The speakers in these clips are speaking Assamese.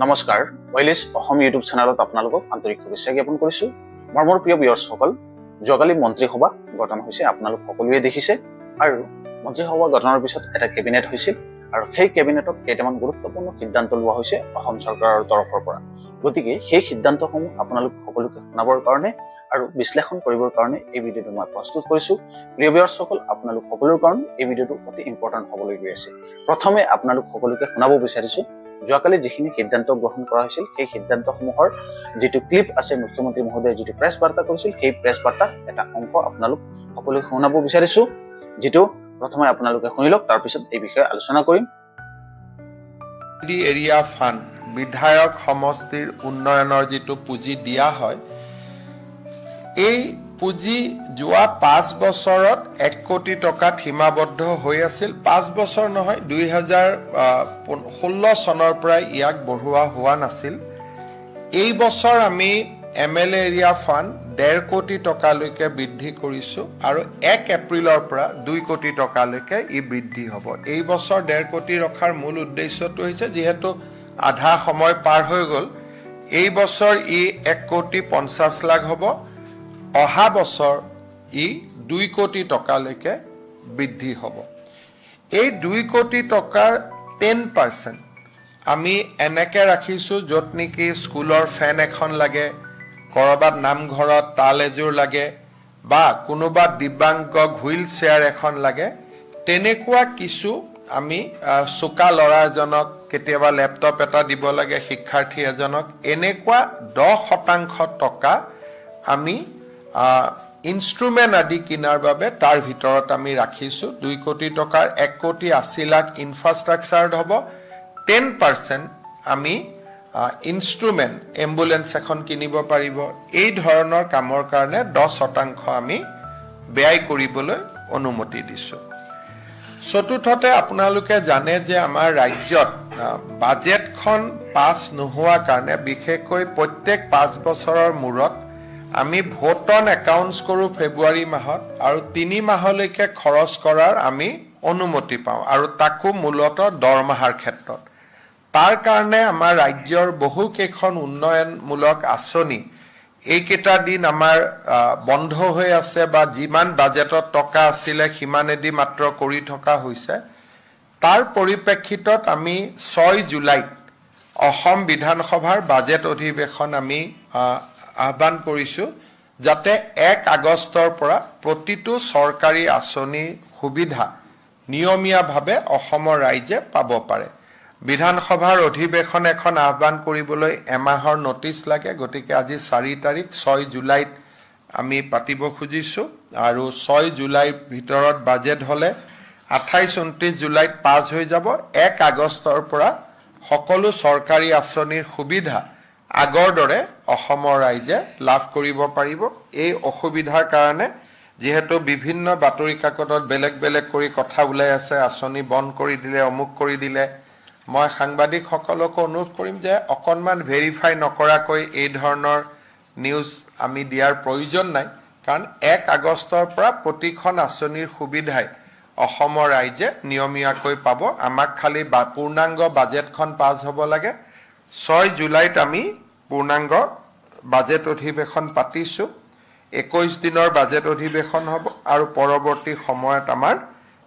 নমস্কাৰ, ওয়েলিছ অসম ইউটিউব চেনেলত আপোনালোকক আন্তৰিক শুভেচ্ছা জ্ঞাপন কৰিছোঁ। মোৰ প্ৰিয় ভিউৱাৰ্ছসকল, যোৱাকালি মন্ত্ৰীসভা গঠন হৈছে, আপোনালোক সকলোৱে দেখিছে। আৰু মন্ত্ৰীসভা গঠনৰ পিছত এটা কেবিনেট হৈছিল আৰু সেই কেবিনেটত কেইটামান গুৰুত্বপূৰ্ণ সিদ্ধান্ত লোৱা হৈছে অসম চৰকাৰৰ তৰফৰ পৰা। গতিকে সেই সিদ্ধান্তসমূহ আপোনালোক সকলোকে শুনাবৰ কাৰণে আৰু বিশ্লেষণ কৰিবৰ কাৰণে এই ভিডিঅ'টো মই প্ৰস্তুত কৰিছোঁ। প্ৰিয় ভিউৱাৰ্ছসকল, আপোনালোক সকলোৰ কাৰণে এই ভিডিঅ'টো অতি ইম্পৰ্টেণ্ট হ'বলৈ গৈ আছে। প্ৰথমে আপোনালোক সকলোকে শুনাব বিচাৰিছোঁ যোৱাকালি যিখিনি সিদ্ধান্ত গ্ৰহণ কৰা হৈছিল সেই সিদ্ধান্তসমূহৰ যিটো ক্লিপ আছে, মুখ্যমন্ত্ৰী মহোদয়ে যিটো প্ৰেছ বাৰ্তা কৰিছিল সেই প্ৰেছ বাৰ্তাৰ এটা অংশ আপোনালোক সকলোকে শুনাব বিচাৰিছোঁ, যিটো প্ৰথমে আপোনালোকে শুনি লওক, তাৰপিছত এই বিষয়ে আলোচনা কৰিম। এৰিয়া ফাণ্ড বিধায়ক সমষ্টিৰ উন্নয়নৰ যিটো পুঁজি দিয়া হয়, এই পুঁজি যোৱা 5 বছৰত 1 কোটি টকাত সীমাবদ্ধ হৈ আছিল। 5 বছৰ নহয়, 2016 চনৰ পৰাই ইয়াক বঢ়োৱা হোৱা নাছিল। এই বছৰ আমি MLA এৰিয়া ফাণ্ড 1.5 কোটি টকালৈকে বৃদ্ধি কৰিছোঁ আৰু 1 এপ্ৰিলৰ পৰা 2 কোটি টকালৈকে ই বৃদ্ধি হ'ব। এই বছৰ 1.5 কোটি ৰখাৰ মূল উদ্দেশ্যটো হৈছে, যিহেতু আধা সময় পাৰ হৈ গ'ল, এই বছৰ ই 1 কোটি 50 লাখ হ'ব। অহা বছৰ ই 2 কোটি টকালৈকে বৃদ্ধি হ'ব। এই 2 কোটি টকাৰ 10% আমি এনেকৈ ৰাখিছোঁ, য'ত নেকি স্কুলৰ ফেন এখন লাগে, ক'ৰবাত নামঘৰত তাল এযোৰ লাগে বা কোনোবা দিব্যাংগক হুইল চেয়াৰ এখন লাগে, তেনেকুৱা কিছু আমি চোকা ল'ৰা এজনক কেতিয়াবা লেপটপ এটা দিব লাগে, শিক্ষাৰ্থী এজনক, এনেকুৱা 10% টকা আমি ইনষ্ট্ৰুমেণ্ট আদি কিনাৰ বাবে তাৰ ভিতৰত আমি ৰাখিছোঁ। 2 কোটি টকাৰ 1 কোটি 80 লাখ ইনফ্ৰাষ্ট্ৰাকচাৰত হ'ব। 10% আমি ইনষ্ট্ৰুমেণ্ট, এম্বুলেঞ্চ এখন কিনিব পাৰিব, এই ধৰণৰ কামৰ কাৰণে 10% আমি ব্যয় কৰিবলৈ অনুমতি দিছোঁ। চতুৰ্থতে, আপোনালোকে জানে যে আমাৰ ৰাজ্যত বাজেটখন পাছ নোহোৱাৰ কাৰণে বিশেষকৈ প্ৰত্যেক 5 বছৰৰ মূৰত আমি ভোট অন একাউণ্টছ কৰোঁ ফেব্ৰুৱাৰী মাহত, আৰু 3 মাহলৈকে খৰচ কৰাৰ আমি অনুমতি পাওঁ, আৰু তাকো মূলতঃ দৰমহাৰ ক্ষেত্ৰত। তাৰ কাৰণে আমাৰ ৰাজ্যৰ বহুকেইখন উন্নয়নমূলক আঁচনি এইকেইটা দিন আমাৰ বন্ধ হৈ আছে, বা যিমান বাজেটত টকা আছিলে সিমানেদি মাত্ৰ কৰি থকা হৈছে। তাৰ পৰিপ্ৰেক্ষিতত আমি 6 জুলাইত অসম বিধানসভাৰ বাজেট অধিৱেশন আমি আহ্বান কৰিছোঁ, যাতে 1 আগষ্টৰ পৰা প্ৰতিটো চৰকাৰী আঁচনিৰ সুবিধা নিয়মীয়াভাৱে অসমৰ ৰাইজে পাব পাৰে। বিধানসভাৰ অধিৱেশন এখন আহ্বান কৰিবলৈ এমাহৰ নটিচ লাগে, গতিকে আজি 4 তাৰিখ, 6 জুলাইত আমি পাতিব খুজিছোঁ, আৰু 6 জুলাইৰ ভিতৰত বাজেট হ'লে 28-29 জুলাইত পাছ হৈ যাব। 1 আগষ্টৰ পৰা সকলো চৰকাৰী আঁচনিৰ সুবিধা আগৰ দৰে অসমৰ ৰাইজে লাভ কৰিব পাৰিব। এই অসুবিধাৰ কাৰণে যিহেতু বিভিন্ন বাতৰি কাকতত বেলেগ বেলেগ কৰি কথা ওলাই আছে, আঁচনি বন্ধ কৰি দিলে, অমুক কৰি দিলে, মই সাংবাদিকসকলকো অনুৰোধ কৰিম যে অকণমান ভেৰিফাই নকৰাকৈ এই ধৰণৰ নিউজ আমি দিয়াৰ প্ৰয়োজন নাই, কাৰণ 1 আগষ্টৰ পৰা প্ৰতিখন আঁচনিৰ সুবিধাই অসমৰ ৰাইজে নিয়মীয়াকৈ পাব। আমাক খালি পূৰ্ণাংগ বাজেটখন পাছ হ'ব লাগে। 6 জুলাইত আমি পূৰ্ণাংগ বাজেট অধিৱেশন পাতিছোঁ। 21 দিনৰ বাজেট অধিৱেশন হ'ব, আৰু পৰৱৰ্তী সময়ত আমাৰ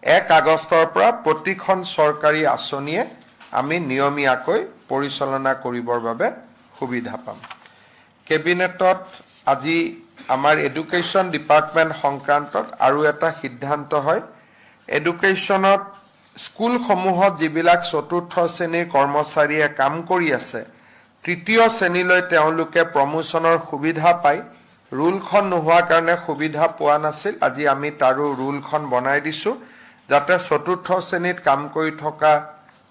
1 আগষ্টৰ পৰা প্ৰতিখন চৰকাৰী আঁচনিয়ে আমি নিয়মীয়াকৈ পৰিচালনা কৰিবৰ বাবে সুবিধা পাম। কেবিনেটত আজি আমাৰ এডুকেশ্যন ডিপাৰ্টমেণ্ট সংক্ৰান্তত আৰু এটা সিদ্ধান্ত হয়। এডুকেশ্যনত স্কুলসমূহত যিবিলাক 4ৰ্থ শ্ৰেণীৰ কৰ্মচাৰীয়ে কাম কৰি আছে, 3য় শ্ৰেণীলৈ তেওঁলোকে প্ৰমোচনৰ সুবিধা পায়। ৰুলখন নোহোৱাৰ কাৰণে সুবিধা পোৱা নাছিল। আজি আমি তাৰো ৰুলখন বনাই দিছোঁ, যাতে 4ৰ্থ শ্ৰেণীত কাম কৰি থকা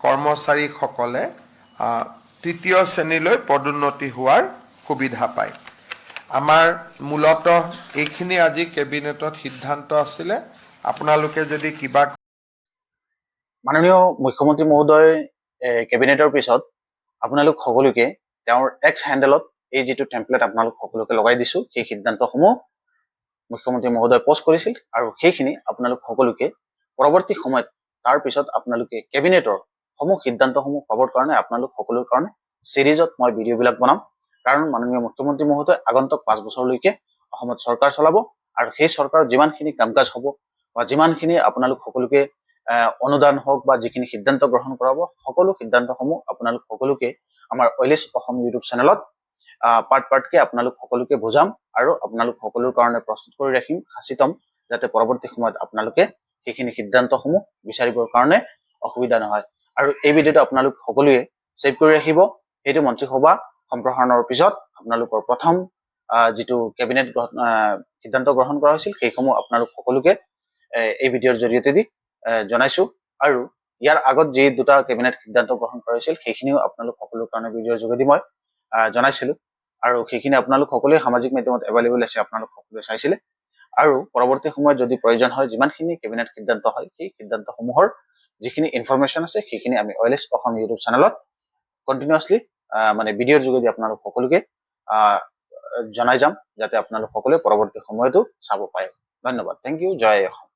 কৰ্মচাৰীসকলে 3য় শ্ৰেণীলৈ পদোন্নতি হোৱাৰ সুবিধা পায়। আমাৰ মূলতঃ এইখিনি আজি কেবিনেটত সিদ্ধান্ত আছিলে। আপোনালোকে যদি কিবা, মাননীয় মুখ্যমন্ত্ৰী মহোদয় কেবিনেটৰ পিছত আপোনালোক সকলোকে তেওঁৰ এক্স হেণ্ডেলত এই যিটো টেম্পলেট আপোনালোক সকলোকে লগাই দিছোঁ, সেই সিদ্ধান্তসমূহ মুখ্যমন্ত্ৰী মহোদয়ে পোষ্ট কৰিছিল, আৰু সেইখিনি আপোনালোক সকলোকে পৰৱৰ্তী সময়ত তাৰ পিছত আপোনালোকে কেবিনেটৰ সমূহ সিদ্ধান্তসমূহ পাবৰ কাৰণে আপোনালোক সকলোৰ কাৰণে চিৰিজত মই ভিডিঅ'বিলাক বনাম, কাৰণ মাননীয় মুখ্যমন্ত্ৰী মহোদয় আগন্তুক 5 বছৰলৈকে অসমত চৰকাৰ চলাব, আৰু সেই চৰকাৰৰ যিমানখিনি কাম কাজ হ'ব বা যিমানখিনি আপোনালোক সকলোকে অনুদান হওক বা যিখিনি সিদ্ধান্ত গ্ৰহণ কৰাব, সকলো সিদ্ধান্তসমূহ আপোনালোক সকলোকে আমাৰ ৱেলেছ অসম ইউটিউব চেনেলত পাৰ্টকে আপোনালোক সকলোকে বুজাম, আৰু আপোনালোক সকলোৰ কাৰণে প্ৰস্তুত কৰি ৰাখিম, সাঁচি থ'ম, যাতে পৰৱৰ্তী সময়ত আপোনালোকে সেইখিনি সিদ্ধান্তসমূহ বিচাৰিবৰ কাৰণে অসুবিধা নহয়। আৰু এই ভিডিঅ'টো আপোনালোক সকলোৱে ছেভ কৰি ৰাখিব। সেইটো মন্ত্ৰীসভা সম্প্ৰসাৰণৰ পিছত আপোনালোকৰ প্ৰথম যিটো কেবিনেট সিদ্ধান্ত গ্ৰহণ কৰা হৈছিল, সেইসমূহ আপোনালোক সকলোকে এই ভিডিঅ'ৰ জৰিয়তে দি জনাইছো। আৰু ইয়াৰ আগত যি দুটা কেবিনেট সিদ্ধান্ত গ্ৰহণ কৰা হৈছিল, সেইখিনিও আপোনালোক সকলোৰ কাৰণে ভিডিঅ'ৰ যোগেদি মই জনাইছিলো, আৰু সেইখিনি আপোনালোক সকলোৱে সামাজিক মাধ্যমত এভেইলেবল আছে, আপোনালোক সকলোৱে চাইছিলে। আৰু পৰৱৰ্তী সময়ত যদি প্ৰয়োজন হয়, যিমানখিনি কেবিনেট সিদ্ধান্ত হয়, সেই সিদ্ধান্তসমূহৰ যিখিনি ইনফৰমেশ্যন আছে, সেইখিনি আমি ৱেলেছ অসম ইউটিউব চেনেলত কণ্টিনিউৱাছলি মানে ভিডিঅ'ৰ যোগেদি আপোনালোক সকলোকে জনাই যাম, যাতে আপোনালোক সকলোৱে পৰৱৰ্তী সময়তো চাব পাৰে। ধন্যবাদ। Thank you. জয় অসম।